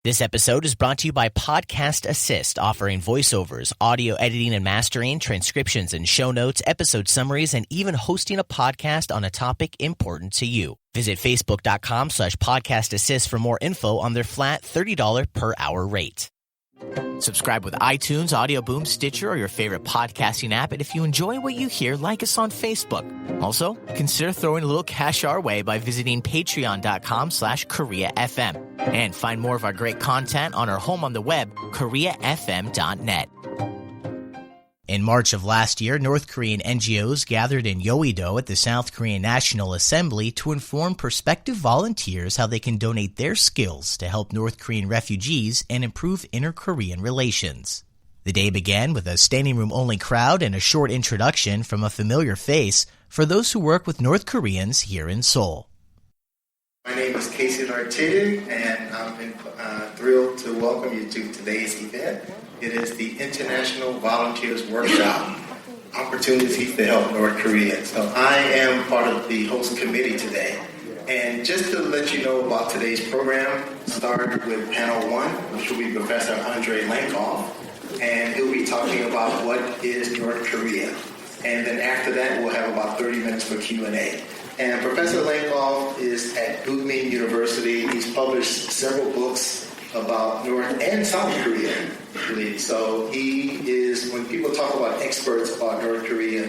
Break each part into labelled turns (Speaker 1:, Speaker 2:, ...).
Speaker 1: This episode is brought to you by Podcast Assist, offering voiceovers, audio editing and mastering, transcriptions and show notes, episode summaries, and even hosting a podcast on a topic important to you. Visit facebook.com/Podcast Assist for more info on their flat $30 per hour rate. Subscribe with iTunes, Audio Boom, Stitcher, or your favorite podcasting app. And if you enjoy what you hear, like us on Facebook. Also, consider throwing a little cash our way by visiting patreon.com/KoreaFM. And find more of our great content on our home on the web, KoreaFM.net. In March of last year, North Korean NGOs gathered in Yeouido at the South Korean National Assembly to inform prospective volunteers how they can donate their skills to help North Korean refugees and improve inter-Korean relations. The day began with a standing room-only crowd and a short introduction from a familiar face for those who work with North Koreans here in Seoul.
Speaker 2: My name is Casey Lartigue, and I'm thrilled to welcome you to today's event. It is the International Volunteers Workshop, Opportunities to Help North Korea. So I am part of the host committee today. And just to let you know about today's program, start with panel 1, which will be Professor Andrei Lankoff, and he'll be talking about what is North Korea. And then after that, we'll have about 30 minutes for Q&A. And Professor Lankoff is at Gugmin University. He's published several books about North and South Korea, really. So he is, when people talk about experts about North Korea,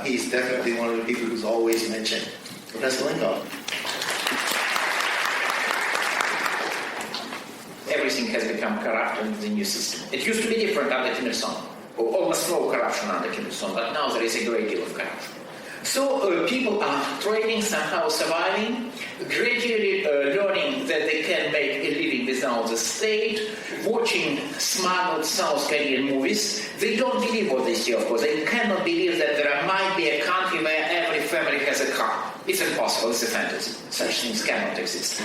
Speaker 2: he's definitely one of the people who's always mentioned. Professor Lankoff.
Speaker 3: Everything has become corrupt in the new system. It used to be different under Kim Il-sung, or almost no corruption under Kim Il-sung, but now there is a great deal of corruption. So people are trading, somehow surviving, gradually learning that they can make a living without the state, watching smuggled South Korean movies. They don't believe what they see, of course. They cannot believe that there might be a country where every family has a car. It's impossible, it's a fantasy. Such things cannot exist.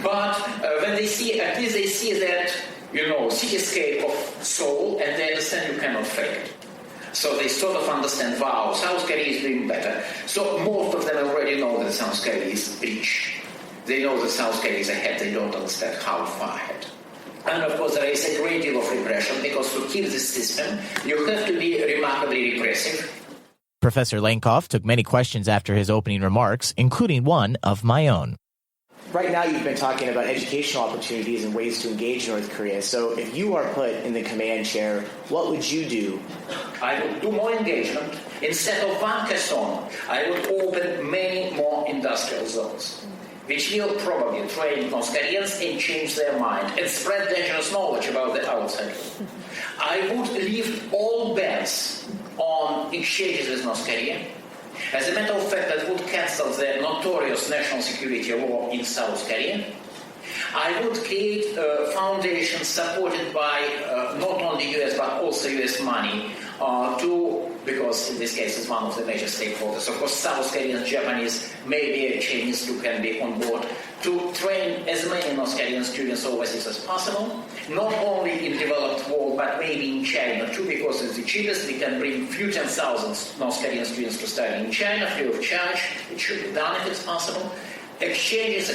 Speaker 3: But when they see, at least they see that, cityscape of Seoul, and they understand you cannot fake it. So they sort of understand, wow, South Korea is doing better. So most of them already know that South Korea is rich. They know that South Korea is ahead. They don't understand how far ahead. And of course, there is a great deal of repression, because to keep this system, you have to be remarkably repressive.
Speaker 1: Professor Lankoff took many questions after his opening remarks, including one of my own.
Speaker 4: Right now, you've been talking about educational opportunities and ways to engage North Korea. So if you are put in the command chair, what would you do?
Speaker 3: I would do more engagement. Instead of one caisson, I would open many more industrial zones, which will probably train North Koreans and change their mind and spread dangerous knowledge about the outside. I would lift all bans on exchanges with North Korea. As a matter of fact, that would cancel the notorious national security law in South Korea. I would create a foundation supported by not only US but also US money because in this case it's one of the major stakeholders. Of course, South Koreans, Japanese, maybe Chinese too can be on board to train as many North Korean students overseas as possible, not only in developed world but maybe in China too, because it's the cheapest. We can bring few 10,000 North Korean students to study in China free of charge. It should be done if it's possible. Exchanges.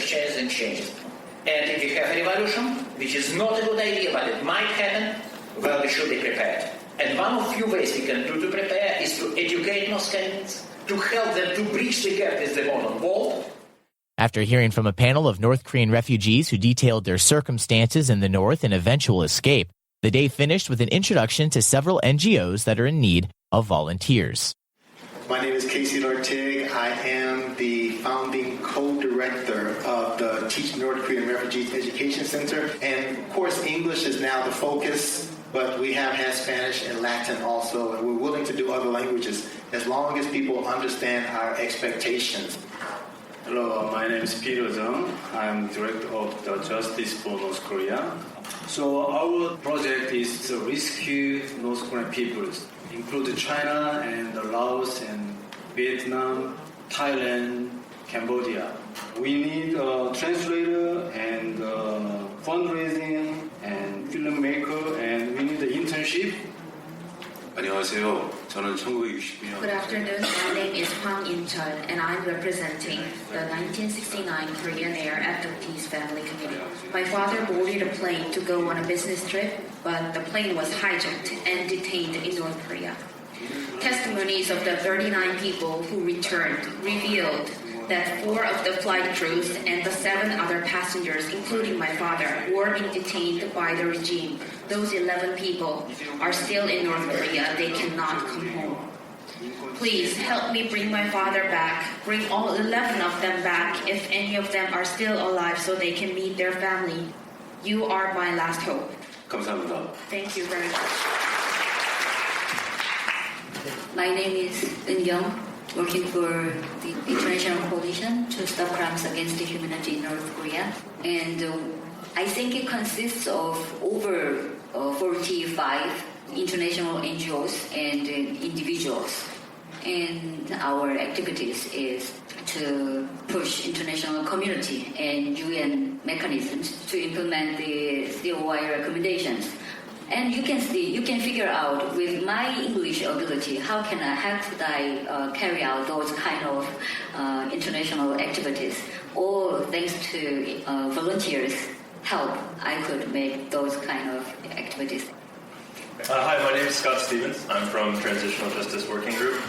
Speaker 3: And if you have a revolution, which is not a good idea, but it might happen, well, we should be prepared. And one of few ways we can do to prepare is to educate North Koreans, to help them to bridge the gap with the modern world.
Speaker 1: After hearing from a panel of North Korean refugees who detailed their circumstances in the North and eventual escape, the day finished with an introduction to several NGOs that are in need of volunteers.
Speaker 2: My name is Casey Lartigue. I am the founding co-director of the Teach North Korean Refugees Education Center. And of course, English is now the focus, but we have had Spanish and Latin also, and we're willing to do other languages as long as people understand our expectations.
Speaker 5: Hello, my name is Peter Jung. I'm director of the Justice for North Korea. So our project is to rescue North Korean peoples, include China and Laos and Vietnam, Thailand, Cambodia. We need a translator and fundraising and filmmaker, and we need the internship.
Speaker 6: 안녕하세요.
Speaker 5: 저는 1962년
Speaker 6: Good afternoon. My name is Hwang In-chul, and I'm representing the 1969 Korean Air After Peace Family Committee. My father boarded a plane to go on a business trip, but the plane was hijacked and detained in North Korea. Testimonies of the 39 people who returned revealed that 4 of the flight crews and the 7 other passengers, including my father, were being detained by the regime. Those 11 people are still in North Korea. They cannot come home. Please help me bring my father back. Bring all 11 of them back if any of them are still alive so they can meet their family. You are my last hope.
Speaker 5: 감사합니다.
Speaker 6: Thank you very much.
Speaker 7: My name is Eun Young, working for the International Coalition to Stop Crimes Against Humanity in North Korea. And I think it consists of over 45 international NGOs and individuals. And our activities is to push international community and UN mechanisms to implement the COI recommendations. And you can figure out with my English ability how could I carry out those kind of international activities. Or thanks to volunteers' help, I could make those kind of activities.
Speaker 8: Hi, my name is Scott Stevens. I'm from Transitional Justice Working Group.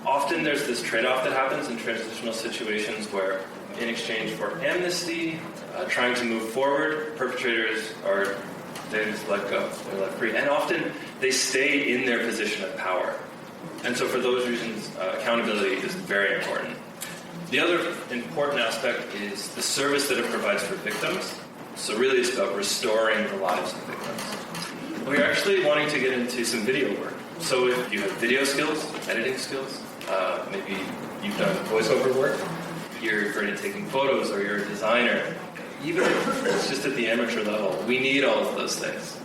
Speaker 8: Often there's this trade-off that happens in transitional situations where, in exchange for amnesty, trying to move forward, perpetrators are they just let go, they're let free. And often they stay in their position of power. And so for those reasons, accountability is very important. The other important aspect is the service that it provides for victims. So really it's about restoring the lives of victims. We're actually wanting to get into some video work. So if you have video skills, editing skills, maybe you've done voiceover work, you're great at taking photos, or you're a designer, even if it's just at the amateur level, we need all of those things.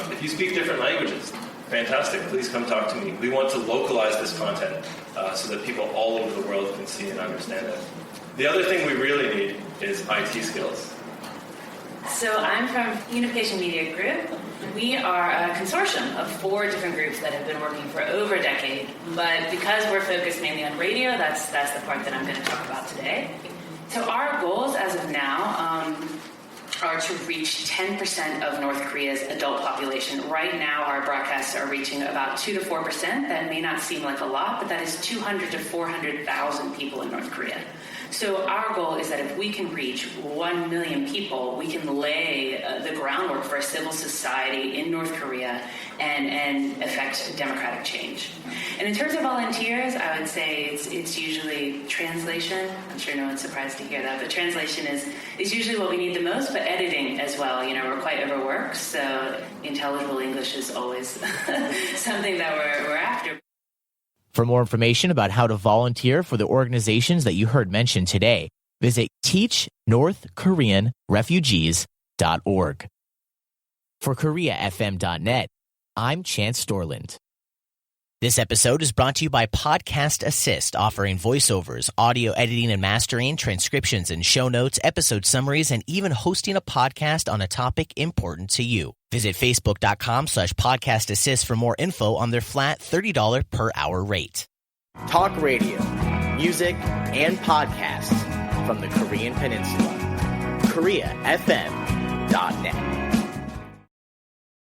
Speaker 8: If you speak different languages, fantastic, please come talk to me. We want to localize this content so that people all over the world can see and understand it. The other thing we really need is IT skills.
Speaker 9: So I'm from Unification Media Group. We are a consortium of 4 different groups that have been working for over a decade. But because we're focused mainly on radio, that's the part that I'm going to talk about today. So our goals as of now are to reach 10% of North Korea's adult population. Right now, our broadcasts are reaching about 2 to 4%. That may not seem like a lot, but that is 200 to 400,000 people in North Korea. So our goal is that if we can reach 1 million people, we can lay the groundwork for a civil society in North Korea and affect democratic change. And in terms of volunteers, I would say it's usually translation. I'm sure no one's surprised to hear that, but translation is usually what we need the most, but editing as well. You know, we're quite overworked, so intelligible English is always something that we're after.
Speaker 1: For more information about how to volunteer for the organizations that you heard mentioned today, visit teachnorthkoreanrefugees.org. For KoreaFM.net, I'm Chance Storland. This episode is brought to you by Podcast Assist, offering voiceovers, audio editing and mastering, transcriptions and show notes, episode summaries, and even hosting a podcast on a topic important to you. Visit facebook.com/Podcast Assist for more info on their flat $30 per hour rate.
Speaker 4: Talk radio, music, and podcasts from the Korean Peninsula. KoreaFM.net.